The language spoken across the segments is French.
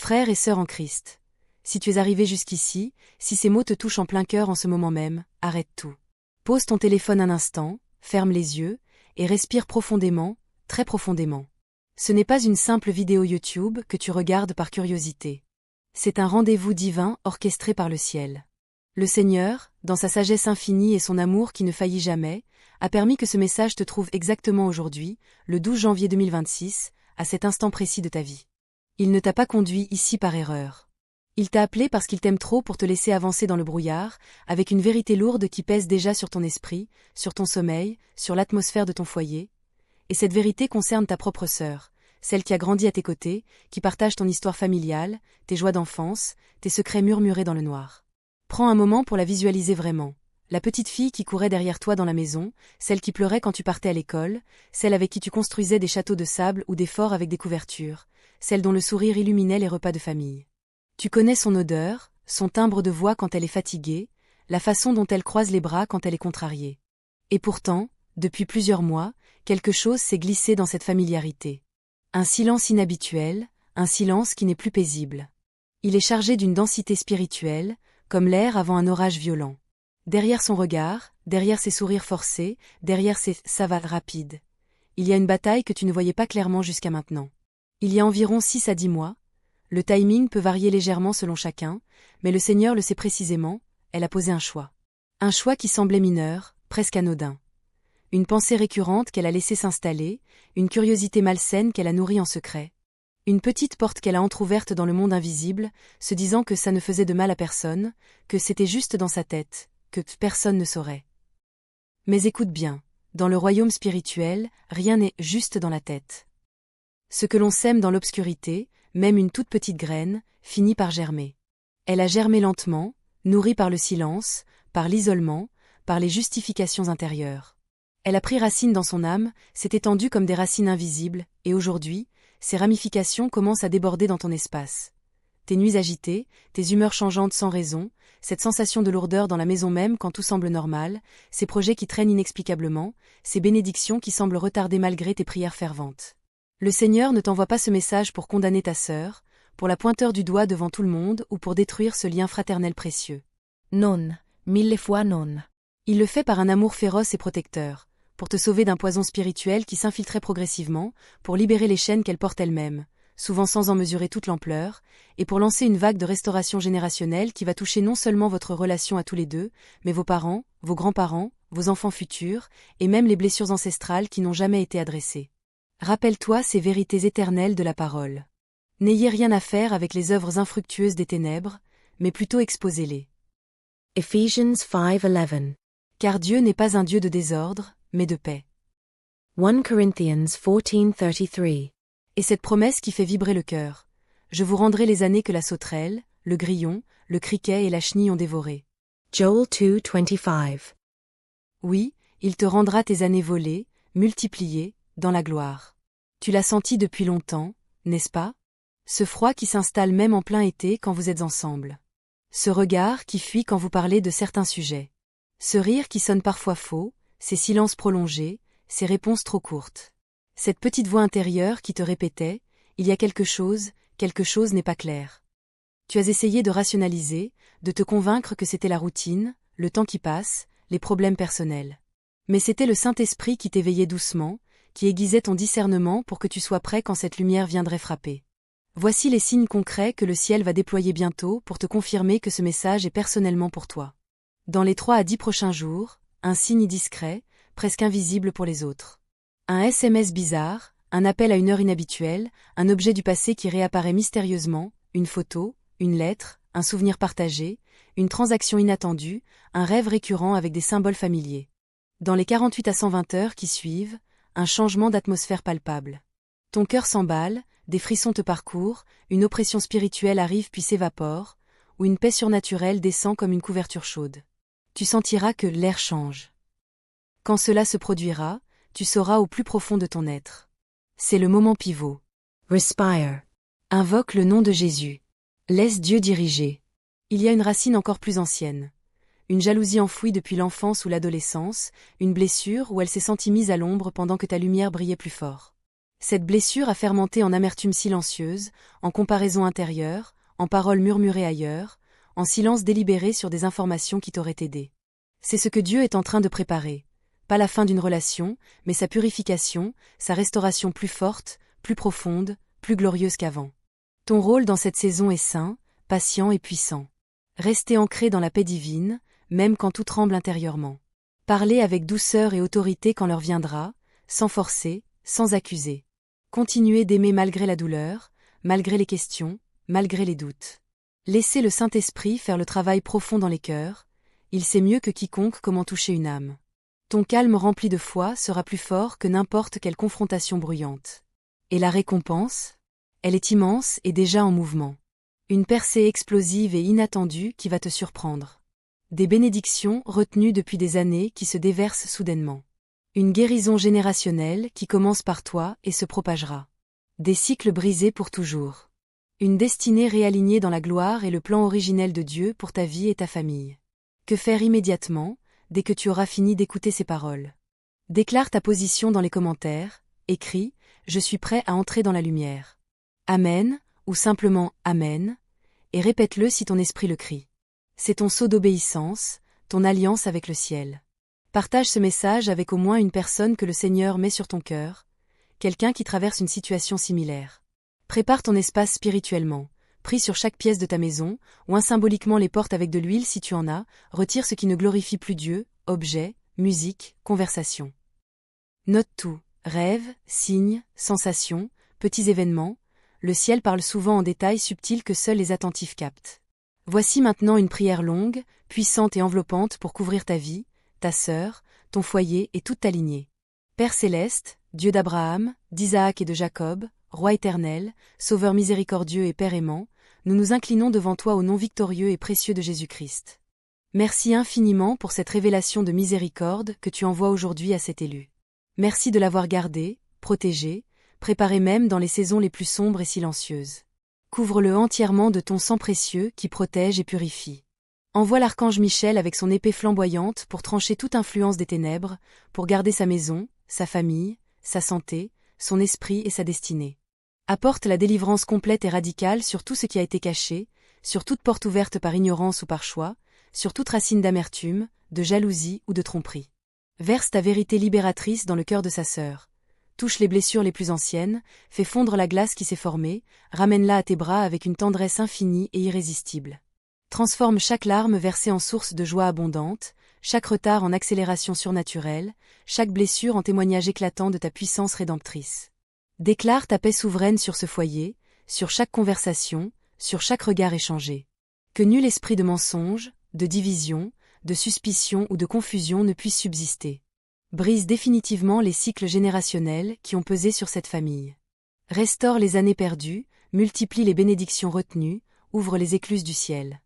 Frères et sœurs en Christ. Si tu es arrivé jusqu'ici, si ces mots te touchent en plein cœur en ce moment même, arrête tout. Pose ton téléphone un instant, ferme les yeux, et respire profondément, très profondément. Ce n'est pas une simple vidéo YouTube que tu regardes par curiosité. C'est un rendez-vous divin orchestré par le ciel. Le Seigneur, dans sa sagesse infinie et son amour qui ne faillit jamais, a permis que ce message te trouve exactement aujourd'hui, le 12 janvier 2026, à cet instant précis de ta vie. Il ne t'a pas conduit ici par erreur. Il t'a appelé parce qu'il t'aime trop pour te laisser avancer dans le brouillard, avec une vérité lourde qui pèse déjà sur ton esprit, sur ton sommeil, sur l'atmosphère de ton foyer. Et cette vérité concerne ta propre sœur, celle qui a grandi à tes côtés, qui partage ton histoire familiale, tes joies d'enfance, tes secrets murmurés dans le noir. Prends un moment pour la visualiser vraiment. La petite fille qui courait derrière toi dans la maison, celle qui pleurait quand tu partais à l'école, celle avec qui tu construisais des châteaux de sable ou des forts avec des couvertures, celle dont le sourire illuminait les repas de famille. Tu connais son odeur, son timbre de voix quand elle est fatiguée, la façon dont elle croise les bras quand elle est contrariée. Et pourtant, depuis plusieurs mois, quelque chose s'est glissé dans cette familiarité. Un silence inhabituel, un silence qui n'est plus paisible. Il est chargé d'une densité spirituelle, comme l'air avant un orage violent. Derrière son regard, derrière ses sourires forcés, derrière ses « ça va » rapides, il y a une bataille que tu ne voyais pas clairement jusqu'à maintenant. Il y a environ 6 à 10 mois, le timing peut varier légèrement selon chacun, mais le Seigneur le sait précisément, elle a posé un choix. Un choix qui semblait mineur, presque anodin. Une pensée récurrente qu'elle a laissée s'installer, une curiosité malsaine qu'elle a nourrie en secret. Une petite porte qu'elle a entr'ouverte dans le monde invisible, se disant que ça ne faisait de mal à personne, que c'était juste dans sa tête, que personne ne saurait. Mais écoute bien, dans le royaume spirituel, rien n'est juste dans la tête. Ce que l'on sème dans l'obscurité, même une toute petite graine, finit par germer. Elle a germé lentement, nourrie par le silence, par l'isolement, par les justifications intérieures. Elle a pris racine dans son âme, s'est étendue comme des racines invisibles, et aujourd'hui, ses ramifications commencent à déborder dans ton espace. Tes nuits agitées, tes humeurs changeantes sans raison, cette sensation de lourdeur dans la maison même quand tout semble normal, ces projets qui traînent inexplicablement, ces bénédictions qui semblent retarder malgré tes prières ferventes. Le Seigneur ne t'envoie pas ce message pour condamner ta sœur, pour la pointeur du doigt devant tout le monde ou pour détruire ce lien fraternel précieux. Non, 1000 fois non. Il le fait par un amour féroce et protecteur, pour te sauver d'un poison spirituel qui s'infiltrait progressivement, pour libérer les chaînes qu'elle porte elle-même, souvent sans en mesurer toute l'ampleur, et pour lancer une vague de restauration générationnelle qui va toucher non seulement votre relation à tous les deux, mais vos parents, vos grands-parents, vos enfants futurs, et même les blessures ancestrales qui n'ont jamais été adressées. Rappelle-toi ces vérités éternelles de la parole. N'ayez rien à faire avec les œuvres infructueuses des ténèbres, mais plutôt exposez-les. Ephesians 5:11. Car Dieu n'est pas un Dieu de désordre, mais de paix. 1 Corinthians 14:33. Et cette promesse qui fait vibrer le cœur. Je vous rendrai les années que la sauterelle, le grillon, le criquet et la chenille ont dévorées. Joel 2:25. Oui, il te rendra tes années volées, multipliées, dans la gloire. Tu l'as senti depuis longtemps, n'est-ce pas? Ce froid qui s'installe même en plein été quand vous êtes ensemble. Ce regard qui fuit quand vous parlez de certains sujets. Ce rire qui sonne parfois faux, ces silences prolongés, ces réponses trop courtes. Cette petite voix intérieure qui te répétait « Il y a quelque chose n'est pas clair ». Tu as essayé de rationaliser, de te convaincre que c'était la routine, le temps qui passe, les problèmes personnels. Mais c'était le Saint-Esprit qui t'éveillait doucement, qui aiguisait ton discernement pour que tu sois prêt quand cette lumière viendrait frapper. Voici les signes concrets que le ciel va déployer bientôt pour te confirmer que ce message est personnellement pour toi. Dans les 3 à 10 prochains jours, un signe discret, presque invisible pour les autres. Un SMS bizarre, un appel à une heure inhabituelle, un objet du passé qui réapparaît mystérieusement, une photo, une lettre, un souvenir partagé, une transaction inattendue, un rêve récurrent avec des symboles familiers. Dans les 48 à 120 heures qui suivent, un changement d'atmosphère palpable. Ton cœur s'emballe, des frissons te parcourent, une oppression spirituelle arrive puis s'évapore, ou une paix surnaturelle descend comme une couverture chaude. Tu sentiras que l'air change. Quand cela se produira, tu sauras au plus profond de ton être. C'est le moment pivot. Respire. Invoque le nom de Jésus. Laisse Dieu diriger. Il y a une racine encore plus ancienne. Une jalousie enfouie depuis l'enfance ou l'adolescence, une blessure où elle s'est sentie mise à l'ombre pendant que ta lumière brillait plus fort. Cette blessure a fermenté en amertume silencieuse, en comparaison intérieure, en paroles murmurées ailleurs, en silence délibéré sur des informations qui t'auraient aidé. C'est ce que Dieu est en train de préparer. Pas la fin d'une relation, mais sa purification, sa restauration plus forte, plus profonde, plus glorieuse qu'avant. Ton rôle dans cette saison est saint, patient et puissant. Restez ancré dans la paix divine, même quand tout tremble intérieurement. Parlez avec douceur et autorité quand l'heure viendra, sans forcer, sans accuser. Continuez d'aimer malgré la douleur, malgré les questions, malgré les doutes. Laissez le Saint-Esprit faire le travail profond dans les cœurs, il sait mieux que quiconque comment toucher une âme. Ton calme rempli de foi sera plus fort que n'importe quelle confrontation bruyante. Et la récompense? Elle est immense et déjà en mouvement. Une percée explosive et inattendue qui va te surprendre. Des bénédictions retenues depuis des années qui se déversent soudainement. Une guérison générationnelle qui commence par toi et se propagera. Des cycles brisés pour toujours. Une destinée réalignée dans la gloire et le plan originel de Dieu pour ta vie et ta famille. Que faire immédiatement, dès que tu auras fini d'écouter ces paroles? Déclare ta position dans les commentaires, écris « Je suis prêt à entrer dans la lumière ». Amen, ou simplement Amen, et répète-le si ton esprit le crie. C'est ton sceau d'obéissance, ton alliance avec le ciel. Partage ce message avec au moins une personne que le Seigneur met sur ton cœur, quelqu'un qui traverse une situation similaire. Prépare ton espace spirituellement, prie sur chaque pièce de ta maison, oins symboliquement les portes avec de l'huile si tu en as, retire ce qui ne glorifie plus Dieu, objets, musique, conversation. Note tout, rêves, signes, sensations, petits événements, le ciel parle souvent en détails subtils que seuls les attentifs captent. Voici maintenant une prière longue, puissante et enveloppante pour couvrir ta vie, ta sœur, ton foyer et toute ta lignée. Père céleste, Dieu d'Abraham, d'Isaac et de Jacob, Roi éternel, Sauveur miséricordieux et Père aimant, nous nous inclinons devant toi au nom victorieux et précieux de Jésus-Christ. Merci infiniment pour cette révélation de miséricorde que tu envoies aujourd'hui à cet élu. Merci de l'avoir gardé, protégé, préparé même dans les saisons les plus sombres et silencieuses. Couvre-le entièrement de ton sang précieux qui protège et purifie. Envoie l'archange Michel avec son épée flamboyante pour trancher toute influence des ténèbres, pour garder sa maison, sa famille, sa santé, son esprit et sa destinée. Apporte la délivrance complète et radicale sur tout ce qui a été caché, sur toute porte ouverte par ignorance ou par choix, sur toute racine d'amertume, de jalousie ou de tromperie. Verse ta vérité libératrice dans le cœur de sa sœur. Touche les blessures les plus anciennes, fais fondre la glace qui s'est formée, ramène-la à tes bras avec une tendresse infinie et irrésistible. Transforme chaque larme versée en source de joie abondante, chaque retard en accélération surnaturelle, chaque blessure en témoignage éclatant de ta puissance rédemptrice. Déclare ta paix souveraine sur ce foyer, sur chaque conversation, sur chaque regard échangé. Que nul esprit de mensonge, de division, de suspicion ou de confusion ne puisse subsister. Brise définitivement les cycles générationnels qui ont pesé sur cette famille. Restaure les années perdues, multiplie les bénédictions retenues, ouvre les écluses du ciel.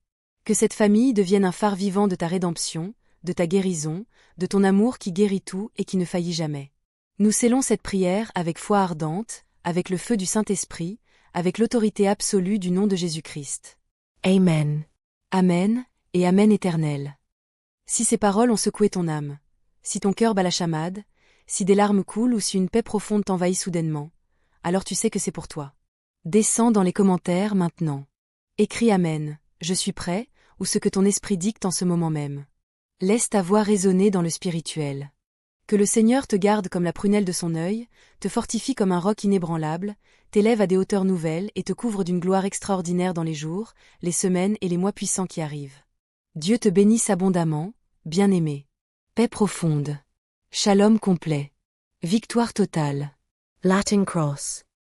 Que cette famille devienne un phare vivant de ta rédemption, de ta guérison, de ton amour qui guérit tout et qui ne faillit jamais. Nous scellons cette prière avec foi ardente, avec le feu du Saint-Esprit, avec l'autorité absolue du nom de Jésus-Christ. Amen. Amen, et Amen éternel. Si ces paroles ont secoué ton âme, si ton cœur bat la chamade, si des larmes coulent ou si une paix profonde t'envahit soudainement, alors tu sais que c'est pour toi. Descends dans les commentaires maintenant. Écris Amen, je suis prêt, ou ce que ton esprit dicte en ce moment même. Laisse ta voix résonner dans le spirituel. Que le Seigneur te garde comme la prunelle de son œil, te fortifie comme un roc inébranlable, t'élève à des hauteurs nouvelles et te couvre d'une gloire extraordinaire dans les jours, les semaines et les mois puissants qui arrivent. Dieu te bénisse abondamment, bien-aimé. Paix profonde. Shalom complet. Victoire totale. Latin Cross.